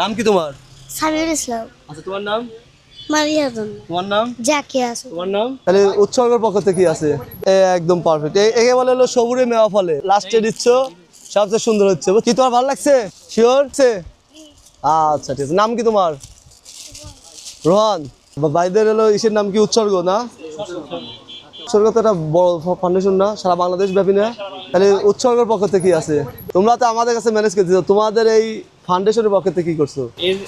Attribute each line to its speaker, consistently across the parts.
Speaker 1: নাম কি তোমার?
Speaker 2: সামিউল ইসলাম।
Speaker 1: আচ্ছা, তোমার নাম?
Speaker 2: মারিয়াতুন।
Speaker 1: তোমার নাম?
Speaker 2: জাকিয়া।
Speaker 1: তোমার নাম? তাহলে উৎসর্গের পক্ষ থেকে কি আছে? একদম পারফেক্ট। একে বলে হলো সবুরে মেওয়া ফলে। লাস্টে দিচ্ছ সবচেয়ে সুন্দর হচ্ছে। কি তোমার ভালো লাগছে? শিওর? আচ্ছা, ঠিক আছে। নাম কি তোমার? রোহান। ভাইদের হলো ইসের নাম কি উৎসর্গ না? উৎসর্গ তো একটা বড় ফাউন্ডেশন না, সারা বাংলাদেশ ব্যাপী না? তাহলে উৎসর্গের পক্ষ থেকে কি আছে? তোমরা তো আমাদের কাছে ম্যানেজ করে দিচ্ছ, তোমাদের এই ফাউন্ডেশনের পক্ষ থেকে কি করছো?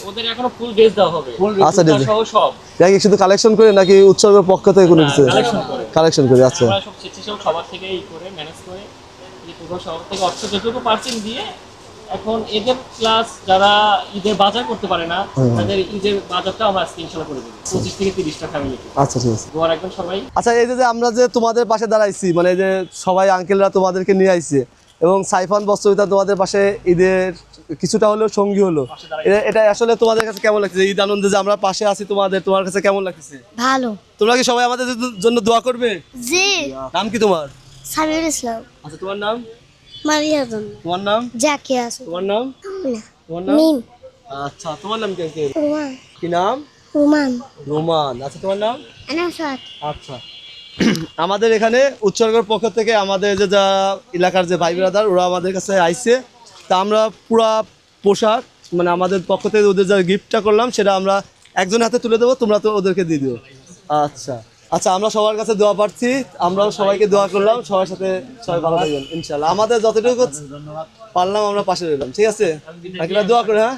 Speaker 3: ওদের এখনো ফুল ড্রেস দেওয়া হবে।
Speaker 1: আচ্ছা, ঠিক আছে।
Speaker 3: সহ সব
Speaker 1: নাকি শুধু কালেকশন করে নাকি উৎসর্গের পক্ষ থেকে কোনো কিছু? কালেকশন করে। আচ্ছা,
Speaker 3: আমরা সব স্বেচ্ছাসেবক সবার থেকে করে ম্যানেজ করে এই পুরো সবার থেকে অর্থ যতটুকু পার্সেন্ট দিয়ে এখন এদের প্লাস যারা ঈদের বাজার করতে পারে না তাদের ঈদের বাজারটা আমরা আজকে ইনশাল্লাহ করে দেবো 25 থেকে 30টা ফ্যামিলি।
Speaker 1: আচ্ছা, ঠিক আছে।
Speaker 3: দোয়া রাখবেন সবাই।
Speaker 1: আচ্ছা, এই যে আমরা যে তোমাদের পাশে দাঁড়াইছি, মানে এই যে সবাই আঙ্কেলরা তোমাদেরকে নিয়ে আইছে এবং সাইফান বস্ত্রবিতা তোমাদের পাশে ঈদের কিছুটা হলেও সঙ্গী হলো, এটা আসলে তোমাদের কাছে কেমন লাগছে? ঈদ আনন্দে যে আমরা পাশে আছি তোমার কাছে কেমন লাগছে?
Speaker 2: ভালো।
Speaker 1: তোমরা কি সবাই আমাদের জন্য দোয়া করবে?
Speaker 2: জি।
Speaker 1: নাম কি তোমার?
Speaker 2: সামিউল ইসলাম।
Speaker 1: আচ্ছা, তোমার নাম?
Speaker 2: মারিয়াতুন।
Speaker 1: তোমার নাম?
Speaker 2: জাকিয়া।
Speaker 1: তোমার নাম? তোমার নাম?
Speaker 2: মিম।
Speaker 1: আচ্ছা, তোমার নাম কি আঙ্কেল?
Speaker 2: রুমান।
Speaker 1: কি নাম?
Speaker 2: রুমান।
Speaker 1: রোমান। আচ্ছা, তোমার নাম?
Speaker 2: আনাসাত।
Speaker 1: আচ্ছা। আমাদের এখানে উৎসর্গের পক্ষ থেকে আমাদের যে যা এলাকার যে ভাই ব্রাদার ওরা আমাদের কাছে আইছে, তা আমরা পুরা পোশাক মানে আমাদের পক্ষ থেকে ওদের যা গিফটটা করলাম সেটা আমরা একজনের হাতে তুলে দেবো, তোমরা তো ওদেরকে দিয়ে দিও। আচ্ছা আচ্ছা, আমরা সবার কাছে দোয়া পাচ্ছি, আমরাও সবাইকে দোয়া করলাম, সবার সাথে সবাই ভালো থাকবেন ইনশাল্লাহ। আমাদের যতটুকু পারলাম আমরা পাশে রইলাম, ঠিক আছে? দোয়া করে, হ্যাঁ।